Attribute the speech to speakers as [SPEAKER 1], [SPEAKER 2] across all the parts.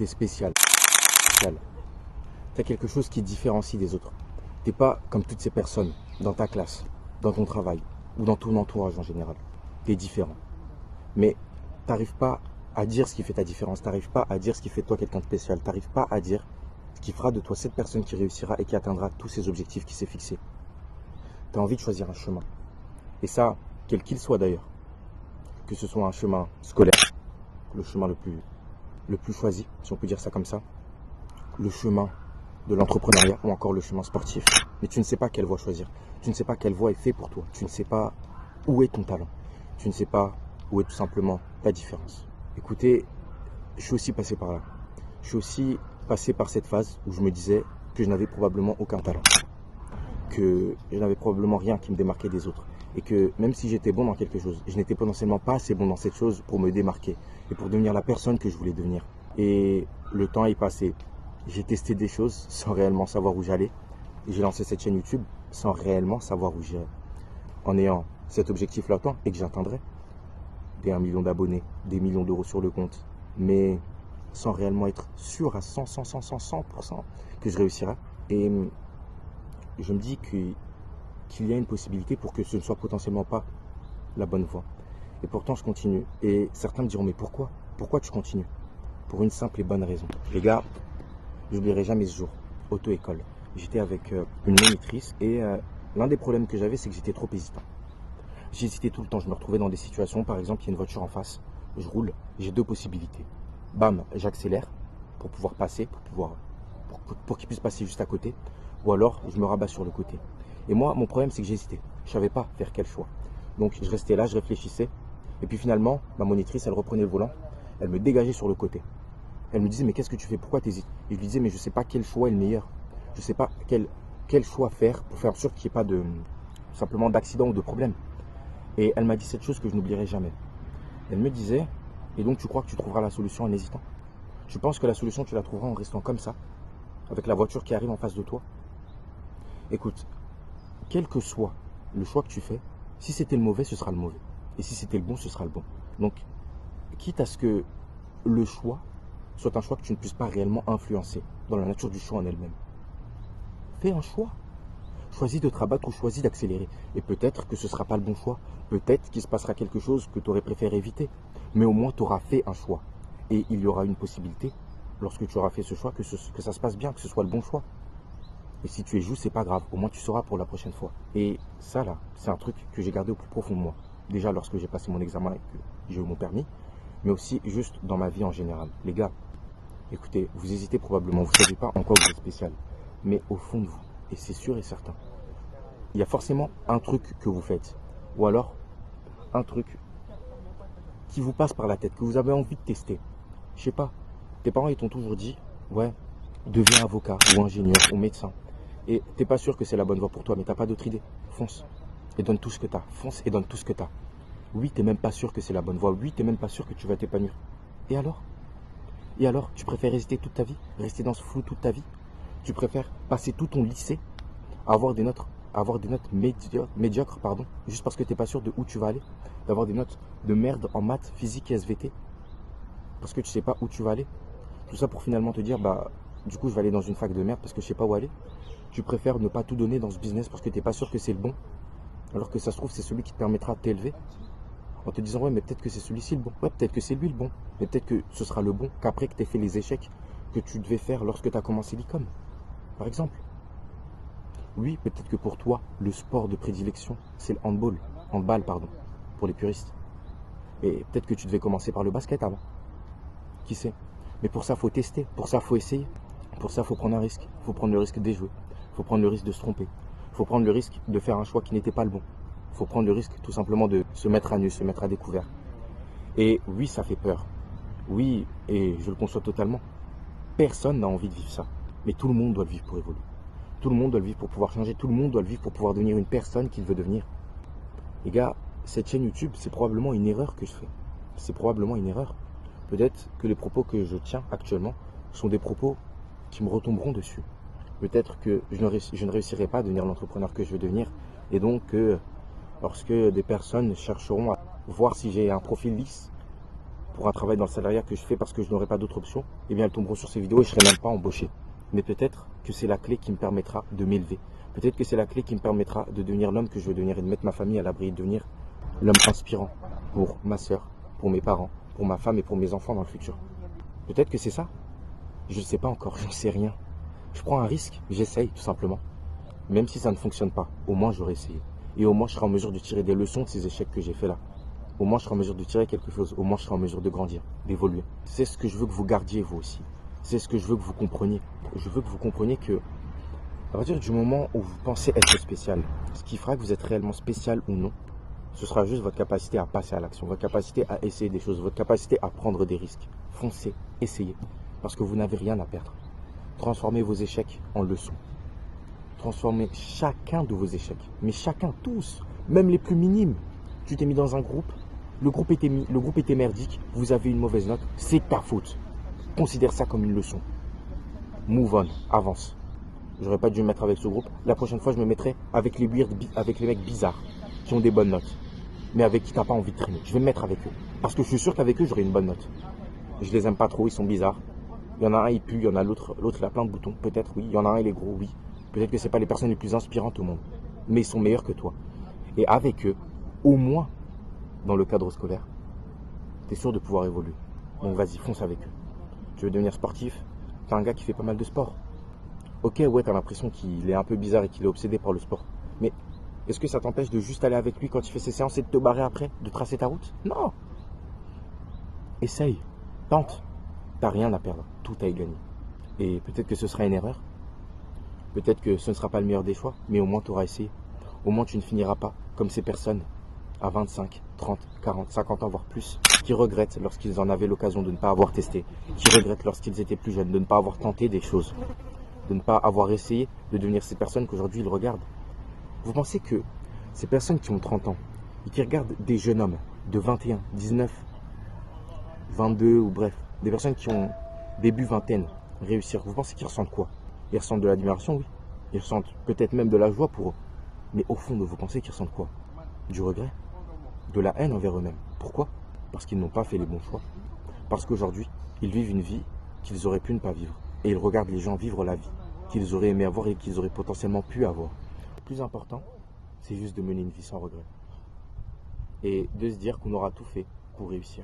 [SPEAKER 1] tu es spécial. Tu as quelque chose qui te différencie des autres. Tu n'es pas comme toutes ces personnes dans ta classe, dans ton travail ou dans ton entourage en général. Tu es différent. Mais tu n'arrives pas à dire ce qui fait ta différence. Tu n'arrives pas à dire ce qui fait de toi quelqu'un de spécial. Tu n'arrives pas à dire ce qui fera de toi cette personne qui réussira et qui atteindra tous ses objectifs qui s'est fixés. Tu as envie de choisir un chemin. Et ça, quel qu'il soit d'ailleurs. Que ce soit un chemin scolaire, le chemin le plus choisi, si on peut dire ça comme ça, le chemin de l'entrepreneuriat ou encore le chemin sportif. Mais tu ne sais pas quelle voie choisir. Tu ne sais pas quelle voie est faite pour toi. Tu ne sais pas où est ton talent. Tu ne sais pas où est tout simplement ta différence. Écoutez, je suis aussi passé par là. Je suis aussi passé par cette phase où je me disais que je n'avais probablement aucun talent. Que je n'avais probablement rien qui me démarquait des autres. Et que même si j'étais bon dans quelque chose, je n'étais potentiellement pas assez bon dans cette chose pour me démarquer et pour devenir la personne que je voulais devenir. Et le temps est passé. J'ai testé des choses sans réellement savoir où j'allais. Et j'ai lancé cette chaîne YouTube sans réellement savoir où j'irais. En ayant cet objectif latent et que j'atteindrais des 1 million d'abonnés, des millions d'euros sur le compte, mais sans réellement être sûr à 100% que je réussirais. Et je me dis qu'il y a une possibilité pour que ce ne soit potentiellement pas la bonne voie. Et pourtant, je continue. Et certains me diront, mais pourquoi? Pourquoi tu continues? Pour une simple et bonne raison. Les gars, je n'oublierai jamais ce jour. Auto-école. J'étais avec une monitrice et l'un des problèmes que j'avais, c'est que j'étais trop hésitant. J'hésitais tout le temps. Je me retrouvais dans des situations, par exemple, il y a une voiture en face. Je roule, j'ai deux possibilités. Bam, j'accélère pour pouvoir passer, pour qu'il puisse passer juste à côté. Ou alors, je me rabats sur le côté. Et moi, mon problème, c'est que j'hésitais. Je ne savais pas faire quel choix. Donc, je restais là, je réfléchissais. Et puis finalement, ma monitrice, elle reprenait le volant. Elle me dégageait sur le côté. Elle me disait, mais qu'est-ce que tu fais? Pourquoi tu hésites? Et je lui disais, mais je ne sais pas quel choix est le meilleur. Je ne sais pas quel choix faire pour faire en sorte qu'il n'y ait pas simplement d'accident ou de problème. Et elle m'a dit cette chose que je n'oublierai jamais. Elle me disait, et donc tu crois que tu trouveras la solution en hésitant? Je pense que la solution, tu la trouveras en restant comme ça, avec la voiture qui arrive en face de toi. Écoute, quel que soit le choix que tu fais, si c'était le mauvais, ce sera le mauvais. Et si c'était le bon, ce sera le bon. Donc, quitte à ce que le choix soit un choix que tu ne puisses pas réellement influencer dans la nature du choix en elle-même, fais un choix. Choisis de te rabattre ou choisis d'accélérer. Et peut-être que ce ne sera pas le bon choix. Peut-être qu'il se passera quelque chose que tu aurais préféré éviter. Mais au moins, tu auras fait un choix. Et il y aura une possibilité, lorsque tu auras fait ce choix, que ça se passe bien, que ce soit le bon choix. Et si tu échoues, c'est pas grave. Au moins, tu sauras pour la prochaine fois. Et ça, là, c'est un truc que j'ai gardé au plus profond de moi. Déjà, lorsque j'ai passé mon examen et que j'ai eu mon permis. Mais aussi, juste dans ma vie en général. Les gars, écoutez, vous hésitez probablement. Vous ne savez pas en quoi vous êtes spécial. Mais au fond de vous, et c'est sûr et certain, il y a forcément un truc que vous faites. Ou alors, un truc qui vous passe par la tête, que vous avez envie de tester. Je sais pas, tes parents ils t'ont toujours dit, ouais, deviens avocat ou ingénieur ou médecin. Et t'es pas sûr que c'est la bonne voie pour toi, mais t'as pas d'autre idée. Fonce et donne tout ce que t'as. Fonce et donne tout ce que t'as. Oui, t'es même pas sûr que c'est la bonne voie. Oui, t'es même pas sûr que tu vas t'épanouir. Et alors? Et alors, tu préfères hésiter toute ta vie? Rester dans ce flou toute ta vie? Tu préfères passer tout ton lycée à avoir des notes médiocres, pardon, juste parce que tu n'es pas sûr de où tu vas aller, d'avoir des notes de merde en maths, physique et SVT, parce que tu ne sais pas où tu vas aller. Tout ça pour finalement te dire, bah, du coup, je vais aller dans une fac de merde parce que je ne sais pas où aller. Tu préfères ne pas tout donner dans ce business parce que tu n'es pas sûr que c'est le bon, alors que ça se trouve, c'est celui qui te permettra de t'élever, en te disant, ouais, mais peut-être que c'est celui-ci le bon. Ouais, peut-être que c'est lui le bon, mais peut-être que ce sera le bon qu'après que tu aies fait les échecs que tu devais faire lorsque tu as commencé l'ICOM, par exemple. Oui, peut-être que pour toi, le sport de prédilection, c'est le handball, pardon, pour les puristes. Et peut-être que tu devais commencer par le basket avant. Qui sait? Mais pour ça, il faut tester, pour ça, il faut essayer. Pour ça, il faut prendre un risque. Il faut prendre le risque d'échouer. Il faut prendre le risque de se tromper. Il faut prendre le risque de faire un choix qui n'était pas le bon. Il faut prendre le risque tout simplement de se mettre à nu, se mettre à découvert. Et oui, ça fait peur. Oui, et je le conçois totalement. Personne n'a envie de vivre ça. Mais tout le monde doit le vivre pour évoluer. Tout le monde doit le vivre pour pouvoir changer. Tout le monde doit le vivre pour pouvoir devenir une personne qu'il veut devenir. Les gars, cette chaîne YouTube, c'est probablement une erreur que je fais. C'est probablement une erreur. Peut-être que les propos que je tiens actuellement sont des propos qui me retomberont dessus. Peut-être que je ne réussirai pas à devenir l'entrepreneur que je veux devenir. Et donc, lorsque des personnes chercheront à voir si j'ai un profil lisse, pour un travail dans le salariat que je fais parce que je n'aurai pas d'autre option, eh bien elles tomberont sur ces vidéos et je ne serai même pas embauché. Mais peut-être que c'est la clé qui me permettra de m'élever. Peut-être que c'est la clé qui me permettra de devenir l'homme que je veux devenir et de mettre ma famille à l'abri, de devenir l'homme inspirant pour ma soeur, pour mes parents, pour ma femme et pour mes enfants dans le futur. Peut-être que c'est ça. Je ne sais pas encore, je ne sais rien. Je prends un risque, j'essaye tout simplement. Même si ça ne fonctionne pas, au moins j'aurai essayé. Et au moins je serai en mesure de tirer des leçons de ces échecs que j'ai fait là. Au moins je serai en mesure de tirer quelque chose, au moins je serai en mesure de grandir, d'évoluer. C'est ce que je veux que vous gardiez vous aussi. C'est ce que je veux que vous compreniez. Je veux que vous compreniez que, à partir du moment où vous pensez être spécial, ce qui fera que vous êtes réellement spécial ou non, ce sera juste votre capacité à passer à l'action, votre capacité à essayer des choses, votre capacité à prendre des risques. Foncez, essayez, parce que vous n'avez rien à perdre. Transformez vos échecs en leçons. Transformez chacun de vos échecs, mais chacun, tous, même les plus minimes. Tu t'es mis dans un groupe, le groupe était merdique, vous avez une mauvaise note, c'est ta faute. Considère ça comme une leçon. Move on, avance. J'aurais pas dû me mettre avec ce groupe. La prochaine fois, je me mettrai avec les weird, avec les mecs bizarres qui ont des bonnes notes, mais avec qui t'as pas envie de traîner. Je vais me mettre avec eux parce que je suis sûr qu'avec eux, j'aurai une bonne note. Je les aime pas trop, ils sont bizarres. Il y en a un, il pue, il y en a l'autre, il a plein de boutons. Peut-être, oui. Il y en a un, il est gros, oui. Peut-être que c'est pas les personnes les plus inspirantes au monde, mais ils sont meilleurs que toi. Et avec eux, au moins, dans le cadre scolaire, tu es sûr de pouvoir évoluer. Donc vas-y, fonce avec eux. Tu veux devenir sportif? T'es un gars qui fait pas mal de sport. Ok, ouais, t'as l'impression qu'il est un peu bizarre et qu'il est obsédé par le sport. Mais est-ce que ça t'empêche de juste aller avec lui quand il fait ses séances et de te barrer après, de tracer ta route? Non. Essaye, tente. T'as rien à perdre, tout à y gagner. Et peut-être que ce sera une erreur. Peut-être que ce ne sera pas le meilleur des choix, mais au moins tu auras essayé. Au moins tu ne finiras pas comme ces personnes à 25, 30, 40, 50 ans, voire plus, qui regrettent lorsqu'ils en avaient l'occasion de ne pas avoir testé, qui regrettent lorsqu'ils étaient plus jeunes de ne pas avoir tenté des choses, de ne pas avoir essayé de devenir ces personnes qu'aujourd'hui ils regardent. Vous pensez que ces personnes qui ont 30 ans et qui regardent des jeunes hommes de 21, 19, 22 ou bref, des personnes qui ont début vingtaine réussir, vous pensez qu'ils ressentent quoi? Ils ressentent de l'admiration, oui. Ils ressentent peut-être même de la joie pour eux. Mais au fond de vous pensez qu'ils ressentent quoi? Du regret? De la haine envers eux-mêmes. Pourquoi? Parce qu'ils n'ont pas fait les bons choix. Parce qu'aujourd'hui, ils vivent une vie qu'ils auraient pu ne pas vivre. Et ils regardent les gens vivre la vie qu'ils auraient aimé avoir et qu'ils auraient potentiellement pu avoir. Le plus important, c'est juste de mener une vie sans regret. Et de se dire qu'on aura tout fait pour réussir.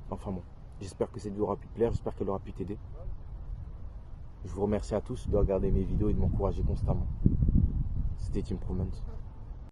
[SPEAKER 1] Enfin bon, j'espère que cette vidéo aura pu te plaire, j'espère qu'elle aura pu t'aider. Je vous remercie à tous de regarder mes vidéos et de m'encourager constamment. C'était Team Improvement.